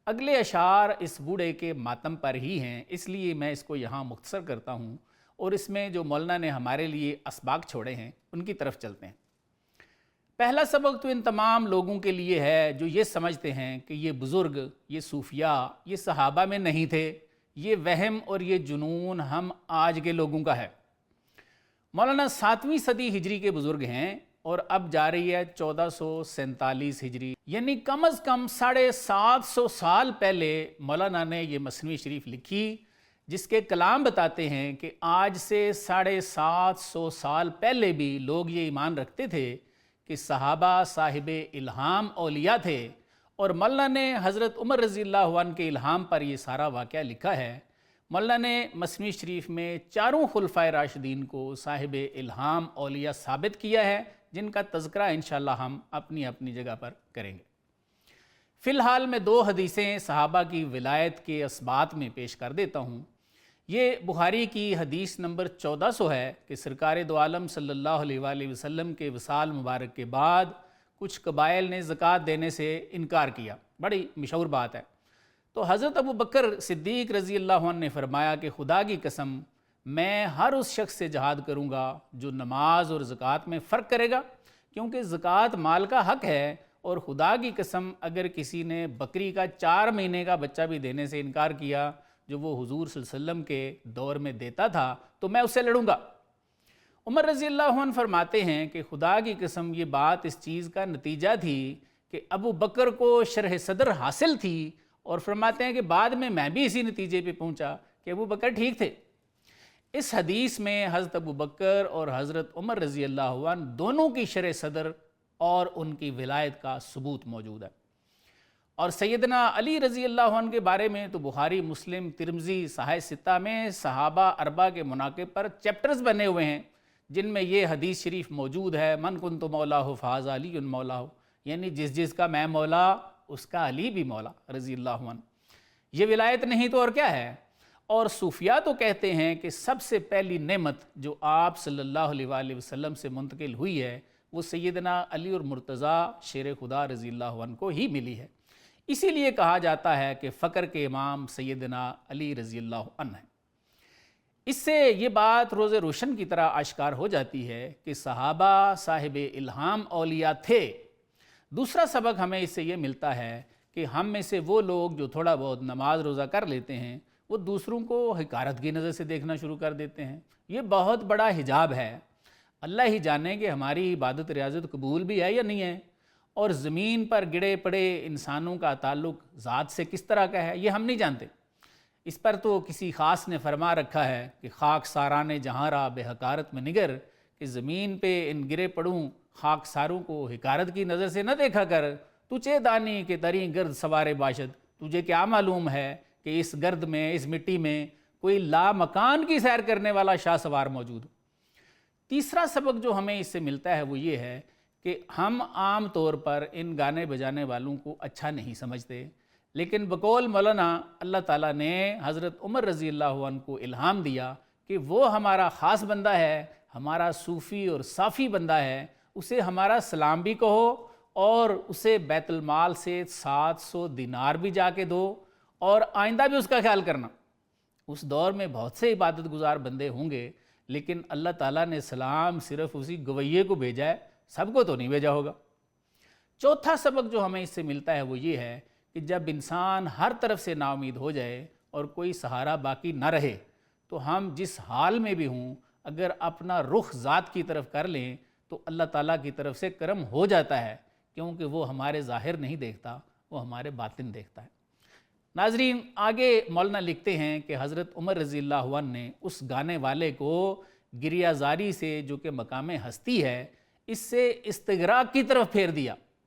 اگلے اشعار اس بوڑھے کے ماتم پر ہی ہیں، اس لیے میں اس کو یہاں مختصر کرتا ہوں اور اس میں جو مولانا نے ہمارے لیے اسباق چھوڑے ہیں ان کی طرف چلتے ہیں۔ پہلا سبق تو ان تمام لوگوں کے لیے ہے جو یہ سمجھتے ہیں کہ یہ بزرگ، یہ صوفیاء، یہ صحابہ میں نہیں تھے، یہ وہم اور یہ جنون ہم آج کے لوگوں کا ہے۔ مولانا 7ویں صدی ہجری کے بزرگ ہیں اور اب جا رہی ہے 1447 ہجری، یعنی کم از کم 750 سال پہلے مولانا نے یہ مثنوی شریف لکھی، جس کے کلام بتاتے ہیں کہ آج سے 750 سال پہلے بھی لوگ یہ ایمان رکھتے تھے کہ صحابہ صاحب الہام اولیاء تھے، اور مولانا نے حضرت عمر رضی اللہ عنہ کے الہام پر یہ سارا واقعہ لکھا ہے۔ مولانا نے مثنوی شریف میں چاروں خلفائے راشدین کو صاحب الہام اولیاء ثابت کیا ہے، جن کا تذکرہ انشاءاللہ ہم اپنی اپنی جگہ پر کریں گے۔ فی الحال میں 2 حدیثیں صحابہ کی ولایت کے اثبات میں پیش کر دیتا ہوں۔ یہ بخاری کی حدیث نمبر 1400 ہے کہ سرکار دو عالم صلی اللہ علیہ وآلہ وسلم کے وصال مبارک کے بعد کچھ قبائل نے زکوٰۃ دینے سے انکار کیا، بڑی مشہور بات ہے۔ تو حضرت ابو بکر صدیق رضی اللہ عنہ نے فرمایا کہ خدا کی قسم میں ہر اس شخص سے جہاد کروں گا جو نماز اور زکوٰۃ میں فرق کرے گا، کیونکہ زکوٰۃ مال کا حق ہے، اور خدا کی قسم اگر کسی نے بکری کا 4 مہینے کا بچہ بھی دینے سے انکار کیا جو وہ حضور صلی اللہ علیہ وسلم کے دور میں دیتا تھا تو میں اس سے لڑوں گا۔ عمر رضی اللہ عنہ فرماتے ہیں کہ خدا کی قسم یہ بات اس چیز کا نتیجہ تھی کہ ابو بکر کو شرح صدر حاصل تھی، اور فرماتے ہیں کہ بعد میں بھی اسی نتیجے پہ پہنچا کہ ابو بکر ٹھیک تھے۔ اس حدیث میں حضرت ابو بکر اور حضرت عمر رضی اللہ عنہ دونوں کی شرح صدر اور ان کی ولایت کا ثبوت موجود ہے۔ اور سیدنا علی رضی اللہ عنہ کے بارے میں تو بخاری، مسلم، ترمذی، صحیح 6 میں صحابہ اربعہ کے مناقب پر چیپٹرز بنے ہوئے ہیں، جن میں یہ حدیث شریف موجود ہے، من کنت مولاہ فہذا علی مولاہ، یعنی جس کا میں مولا اس کا علی بھی مولا رضی اللہ عنہ۔ یہ ولایت نہیں تو اور کیا ہے؟ اور صوفیاء تو کہتے ہیں کہ سب سے پہلی نعمت جو آپ صلی اللہ علیہ وآلہ وسلم سے منتقل ہوئی ہے وہ سیدنا علی اور مرتضیٰ شیر خدا رضی اللہ عنہ کو ہی ملی ہے۔ اسی لیے کہا جاتا ہے کہ فقر کے امام سیدنا علی رضی اللہ عنہ ہیں۔ اس سے یہ بات روز روشن کی طرح آشکار ہو جاتی ہے کہ صحابہ صاحب الہام اولیاء تھے۔ دوسرا سبق ہمیں اس سے یہ ملتا ہے کہ ہم میں سے وہ لوگ جو تھوڑا بہت نماز روزہ کر لیتے ہیں وہ دوسروں کو حقارت کی نظر سے دیکھنا شروع کر دیتے ہیں۔ یہ بہت بڑا حجاب ہے۔ اللہ ہی جانے کہ ہماری عبادت ریاضت قبول بھی ہے یا نہیں ہے، اور زمین پر گڑے پڑے انسانوں کا تعلق ذات سے کس طرح کا ہے یہ ہم نہیں جانتے۔ اس پر تو کسی خاص نے فرما رکھا ہے کہ خاک ساران جہاں را بے حقارت میں نگر، کہ زمین پہ ان گرے پڑوں خاک ساروں کو حقارت کی نظر سے نہ دیکھا کر، تجھے دانی کہ تریں گرد سوارے باشد، تجھے کیا معلوم ہے کہ اس گرد میں، اس مٹی میں کوئی لامکان کی سیر کرنے والا شاہ سوار موجود ہو۔ تیسرا سبق جو ہمیں اس سے ملتا ہے وہ یہ ہے کہ ہم عام طور پر ان گانے بجانے والوں کو اچھا نہیں سمجھتے، لیکن بقول مولانا اللہ تعالیٰ نے حضرت عمر رضی اللہ عنہ کو الہام دیا کہ وہ ہمارا خاص بندہ ہے، ہمارا صوفی اور صافی بندہ ہے، اسے ہمارا سلام بھی کہو اور اسے بیت المال سے 700 دینار بھی جا کے دو، اور آئندہ بھی اس کا خیال کرنا۔ اس دور میں بہت سے عبادت گزار بندے ہوں گے، لیکن اللہ تعالیٰ نے سلام صرف اسی گویے کو بھیجا ہے، سب کو تو نہیں بھیجا ہوگا۔ چوتھا سبق جو ہمیں اس سے ملتا ہے وہ یہ ہے کہ جب انسان ہر طرف سے نا امید ہو جائے اور کوئی سہارا باقی نہ رہے تو ہم جس حال میں بھی ہوں اگر اپنا رخ ذات کی طرف کر لیں تو اللہ تعالیٰ کی طرف سے کرم ہو جاتا ہے، کیونکہ وہ ہمارے ظاہر نہیں دیکھتا، وہ ہمارے باطن دیکھتا ہے۔ ناظرین، آگے مولانا لکھتے ہیں کہ حضرت عمر رضی اللہ عنہ نے اس گانے والے کو گریہ زاری سے، جو کہ مقام ہستی ہے، اس سے استغراق کی طرف پھیر دیا۔